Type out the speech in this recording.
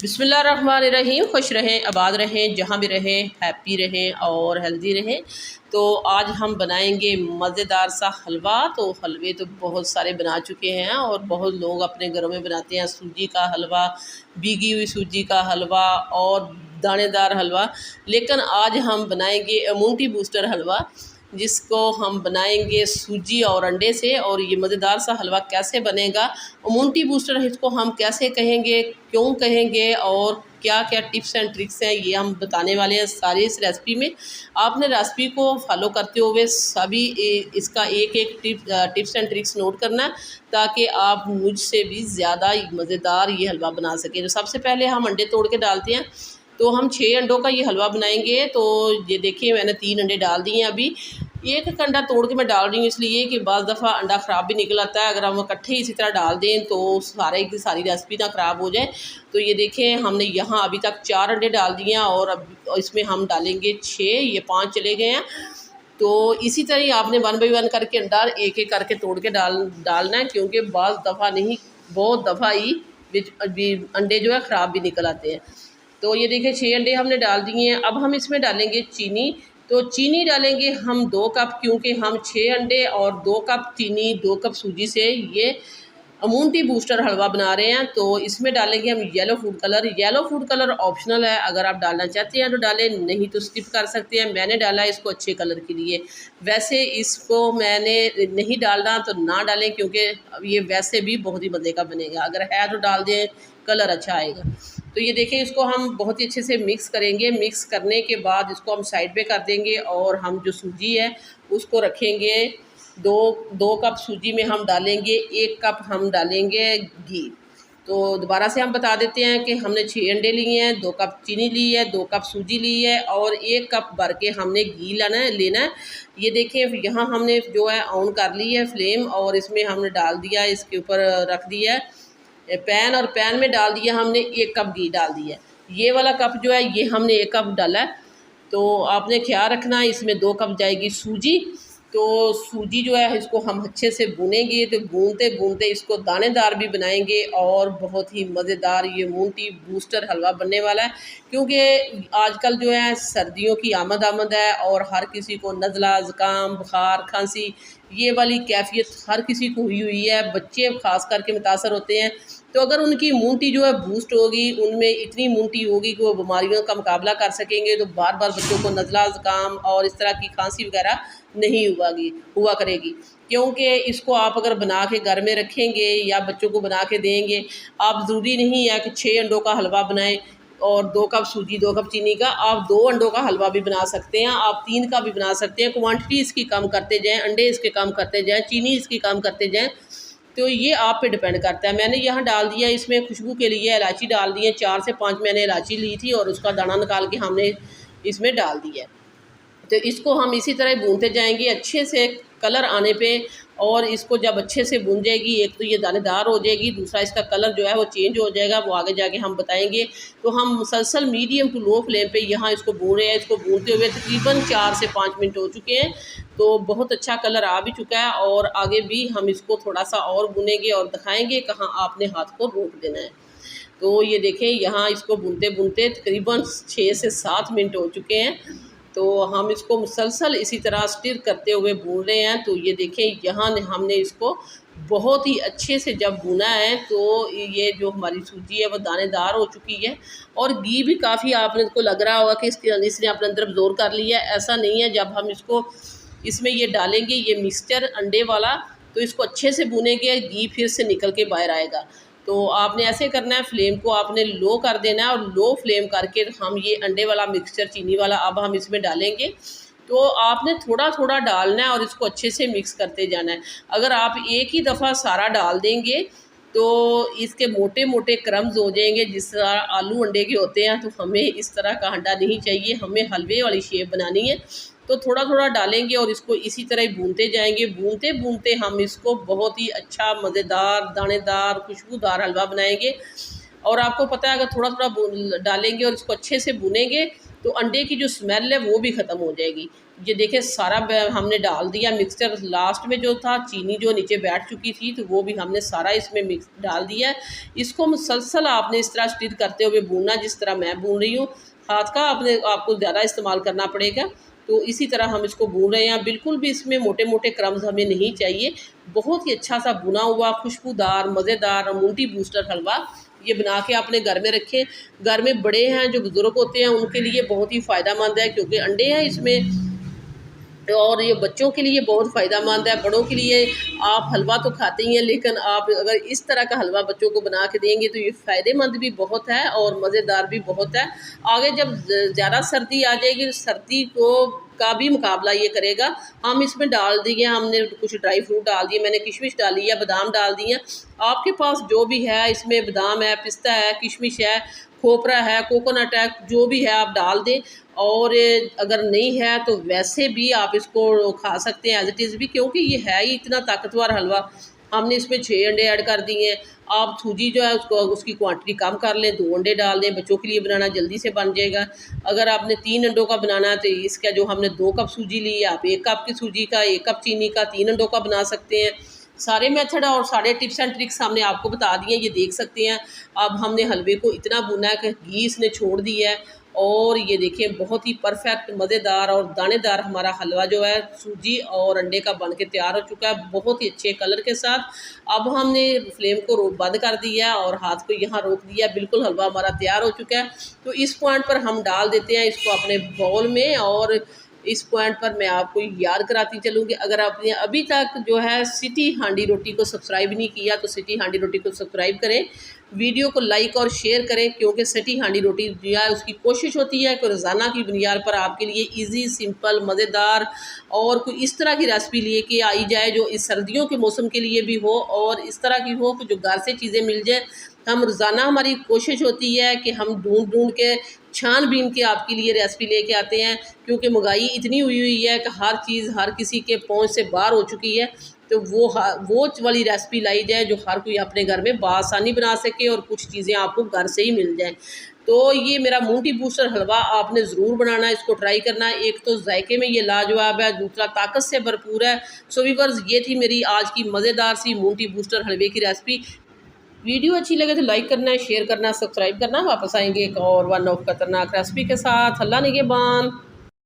बिस्मिल्लाहिर्रहमानिर्रहीम। खुश रहें, आबाद रहें, जहाँ भी रहें, हैप्पी रहें और हेल्दी रहें। तो आज हम बनाएंगे मज़ेदार सा हलवा। तो हलवे तो बहुत सारे बना चुके हैं और बहुत लोग अपने घरों में बनाते हैं। सूजी का हलवा, भीगी हुई सूजी का हलवा और दानेदार हलवा। लेकिन आज हम बनाएंगे इम्यूनिटी बूस्टर हलवा, जिसको हम बनाएंगे सूजी और अंडे से। और ये मज़ेदार सा हलवा कैसे बनेगा, इम्यूनिटी बूस्टर इसको हम कैसे कहेंगे, क्यों कहेंगे और क्या क्या टिप्स एंड ट्रिक्स हैं, ये हम बताने वाले हैं सारी इस रेसिपी में। आपने रेसिपी को फॉलो करते हुए सभी इसका एक एक टिप्स एंड ट्रिक्स नोट करना है, ताकि आप मुझसे भी ज़्यादा मज़ेदार ये हलवा बना सकें। तो सबसे पहले हम अंडे तोड़ के डालते हैं। तो हम 6 अंडों का ये हलवा बनाएंगे। तो ये देखिए, मैंने 3 अंडे डाल दिए हैं। अभी एक अंडा तोड़ के मैं डाल रही हूँ, इसलिए कि बाज़ दफ़ा अंडा ख़राब भी निकल आता है। अगर हम इकट्ठे इसी तरह डाल दें तो सारे की सारी रेसिपी ना ख़राब हो जाए। तो ये देखें, हमने यहाँ अभी तक 4 अंडे डाल दिए हैं और अब इसमें हम डालेंगे 6, ये 5 चले गए हैं। तो इसी तरह ही आपने 1 बाई 1 करके अंडा एक एक करके तोड़ के डालना है, क्योंकि बाज़ दफ़ा नहीं, बहुत दफ़ा ही अंडे जो है ख़राब भी निकल आते हैं। तो ये देखिए, 6 अंडे हमने डाल दिए हैं। अब हम इसमें डालेंगे चीनी। तो चीनी डालेंगे हम 2 कप, क्योंकि हम 6 अंडे और 2 कप चीनी, 2 कप सूजी से ये इम्यूनिटी बूस्टर हलवा बना रहे हैं। तो इसमें डालेंगे हम yellow food colour. Yellow food colour optional है, अगर आप डालना चाहते हैं तो डालें, नहीं तो स्किप कर सकते हैं। मैंने डाला है इसको अच्छे कलर के लिए। वैसे इसको मैंने नहीं डालना तो ना डालें, क्योंकि ये वैसे भी बहुत ही मज़े का बनेगा। अगर है तो डाल दें, कलर अच्छा आएगा। तो ये देखिए, इसको हम बहुत ही अच्छे से मिक्स करेंगे। मिक्स करने के बाद इसको हम साइड पे कर देंगे और हम जो सूजी है उसको रखेंगे। दो कप सूजी में हम डालेंगे 1 कप हम डालेंगे घी। तो दोबारा से हम बता देते हैं कि हमने 6 अंडे लिए हैं, 2 कप चीनी ली है, 2 कप सूजी ली है और 1 कप भर के हमने घी लेना है। ये देखिए, यहाँ हमने जो है ऑन कर ली है फ्लेम और इसमें हमने डाल दिया, इसके ऊपर रख दिया है पैन और पैन में डाल दिया हमने 1 कप घी डाल दिया। ये वाला कप जो है ये हमने 1 कप डाला है। तो आपने ख्याल रखना, इसमें 2 कप जाएगी सूजी। तो सूजी जो है इसको हम अच्छे से भूनेंगे। तो भूनते भूनते इसको दानेदार भी बनाएंगे और बहुत ही मज़ेदार ये इम्यूनिटी बूस्टर हलवा बनने वाला है। क्योंकि आजकल जो है सर्दियों की आमद है और हर किसी को नज़ला, ज़ुकाम, बुखार, खांसी, ये वाली कैफियत हर किसी को हुई है। बच्चे ख़ास करके मुतासर होते हैं। तो अगर उनकी इम्यूनिटी जो है बूस्ट होगी, उनमें इतनी इम्यूनिटी होगी कि वो बीमारियों का मुकाबला कर सकेंगे, तो बार बार बच्चों को नज़ला, ज़ुकाम और इस तरह की खांसी वगैरह नहीं हुआ करेगी। क्योंकि इसको आप अगर बना के घर में रखेंगे या बच्चों को बना के देंगे, आप ज़रूरी नहीं है कि 6 अंडों का हलवा बनाएं और 2 कप सूजी, 2 कप चीनी का। आप 2 अंडों का हलवा भी बना सकते हैं, आप 3 का भी बना सकते हैं। क्वांटिटी इसकी कम करते जाएं, अंडे इसके कम करते जाएं, चीनी इसकी कम करते जाएं। तो ये आप पे डिपेंड करता है। मैंने यहाँ डाल दिया, इसमें खुशबू के लिए इलायची डाल दी है। 4 से 5 मैंने इलायची ली थी और उसका दाना निकाल के हमने इसमें डाल दिया। तो इसको हम इसी तरह भूनते जाएंगे अच्छे से कलर आने पे। और इसको जब अच्छे से भून जाएगी, एक तो ये दानेदार हो जाएगी, दूसरा इसका कलर जो है वो चेंज हो जाएगा, वो आगे जाके हम बताएंगे। तो हम मुसलसल मीडियम टू लो फ्लेम पे यहाँ इसको भून रहे हैं। इसको भूनते हुए तकरीबन 4 से 5 मिनट हो चुके हैं। तो बहुत अच्छा कलर आ भी चुका है और आगे भी हम इसको थोड़ा सा और भूनेंगे और दिखाएंगे कहाँ आपने हाथ को रोक देना है। तो ये देखें, यहाँ इसको भूनते भूनते तकरीबन 6 से 7 मिनट हो चुके हैं। तो हम इसको मुसलसल इसी तरह स्टिर करते हुए भून रहे हैं। तो ये देखें, यहाँ हमने इसको बहुत ही अच्छे से जब भुना है तो ये जो हमारी सूजी है वो दानेदार हो चुकी है। और घी भी काफ़ी आपने को लग रहा होगा कि इसने अपने अंदर अब्ज़ॉर्ब कर लिया है। ऐसा नहीं है। जब हम इसको इसमें ये डालेंगे, ये मिक्सचर अंडे वाला, तो इसको अच्छे से भुनेंगे, घी फिर से निकल के बाहर आएगा। तो आपने ऐसे करना है, फ्लेम को आपने लो कर देना है और लो फ्लेम करके हम ये अंडे वाला मिक्सचर चीनी वाला अब हम इसमें डालेंगे। तो आपने थोड़ा थोड़ा डालना है और इसको अच्छे से मिक्स करते जाना है। अगर आप एक ही दफ़ा सारा डाल देंगे तो इसके मोटे मोटे क्रम्स हो जाएंगे, जिस तरह आलू अंडे के होते हैं। तो हमें इस तरह का अंडा नहीं चाहिए, हमें हलवे वाली शेप बनानी है। तो थोड़ा थोड़ा डालेंगे और इसको इसी तरह ही भूनते जाएंगे। भूनते भूनते हम इसको बहुत ही अच्छा मज़ेदार, दानेदार, खुशबूदार हलवा बनाएंगे। और आपको पता है, अगर थोड़ा थोड़ा डालेंगे और इसको अच्छे से भूनेंगे तो अंडे की जो स्मेल है वो भी ख़त्म हो जाएगी। ये देखिए सारा हमने डाल दिया मिक्सचर। लास्ट में जो था चीनी जो नीचे बैठ चुकी थी तो वो भी हमने सारा इसमें मिक्स डाल दिया है। इसको मुसलसल आपने इस तरह स्टिर करते हुए भूनना, जिस तरह मैं भून रही हूँ। हाथ का आपको ज़्यादा इस्तेमाल करना पड़ेगा। तो इसी तरह हम इसको भून रहे हैं। बिल्कुल भी इसमें मोटे मोटे क्रम्स हमें नहीं चाहिए। बहुत ही अच्छा सा भुना हुआ खुशबूदार मज़ेदार मूंगटी बूस्टर हलवा ये बना के अपने घर में रखें। घर में बड़े हैं जो बुज़ुर्ग होते हैं उनके लिए बहुत ही फ़ायदेमंद है, क्योंकि अंडे हैं इसमें, और ये बच्चों के लिए बहुत फ़ायदेमंद है। बड़ों के लिए आप हलवा तो खाते ही हैं, लेकिन आप अगर इस तरह का हलवा बच्चों को बना के देंगे तो ये फ़ायदेमंद भी बहुत है और मज़ेदार भी बहुत है। आगे जब ज़्यादा सर्दी आ जाएगी, सर्दी को का भी मुकाबला ये करेगा। हम इसमें डाल दिए, हमने कुछ ड्राई फ्रूट डाल दिए, मैंने किशमिश डाली है, बादाम डाल दिए। आपके पास जो भी है, इसमें बादाम है, पिस्ता है, किशमिश है, खोपरा है, कोकोनट है, जो भी है आप डाल दें। और अगर नहीं है तो वैसे भी आप इसको खा सकते हैं एज़ इट इज़ भी, क्योंकि ये है ही इतना ताकतवर हलवा। हमने इसमें 6 अंडे ऐड कर दिए हैं। आप सूजी जो है उसको उसकी क्वांटिटी कम कर लें, 2 अंडे डाल दें। बच्चों के लिए बनाना जल्दी से बन जाएगा। अगर आपने 3 अंडों का बनाना है तो इसका जो हमने 2 कप सूजी ली है, आप 1 कप की सूजी का, 1 कप चीनी का 3 अंडों का बना सकते हैं। सारे मेथड और सारे टिप्स एंड ट्रिक्स हमने आपको बता दिए, ये देख सकते हैं। अब हमने हलवे को इतना भुना है कि घी इसने छोड़ दिया है, और ये देखिए बहुत ही परफेक्ट मज़ेदार और दानेदार हमारा हलवा जो है सूजी और अंडे का बन के तैयार हो चुका है, बहुत ही अच्छे कलर के साथ। अब हमने फ्लेम को बंद कर दिया और हाथ को यहाँ रोक दिया, बिल्कुल हलवा हमारा तैयार हो चुका है। तो इस पॉइंट पर हम डाल देते हैं इसको अपने बाउल में। और इस पॉइंट पर मैं आपको याद कराती चलूँगी, अगर आपने अभी तक जो है सिटी हांडी रोटी को सब्सक्राइब नहीं किया तो सिटी हांडी रोटी को सब्सक्राइब करें, वीडियो को लाइक और शेयर करें, क्योंकि सिटी हांडी रोटी जो है उसकी कोशिश होती है कि रोज़ाना की बुनियाद पर आपके लिए इजी सिंपल मज़ेदार और कोई इस तरह की रेसिपी लेके आई जाए जो इस सर्दियों के मौसम के लिए भी हो, और इस तरह की हो कि जो घर से चीज़ें मिल जाए। हम रोज़ाना हमारी कोशिश होती है कि हम ढूंढ ढूंढ के छान-बीन के आपके लिए रेसिपी लेके आते हैं, क्योंकि महंगाई इतनी हुई है कि हर चीज़ हर किसी के पहुंच से बाहर हो चुकी है। तो वो वाली रेसिपी लाई जाए जो हर कोई अपने घर में बआसानी बना सके और कुछ चीज़ें आपको घर से ही मिल जाएँ। तो ये मेरा मूंगटी बूस्टर हलवा आपने ज़रूर बनाना है, इसको ट्राई करना है। एक तो जायके में ये लाजवाब है, दूसरा ताकत से भरपूर है। सो व्यूअर्स, ये थी मेरी आज की मज़ेदार सी मूंगटी बूस्टर हलवे की रेसिपी। वीडियो अच्छी लगे तो लाइक करना है, शेयर करना, सब्सक्राइब करना। वापस आएंगे एक और वन ऑफ खतरनाक रेसिपी के साथ। अल्लाह निगहबान।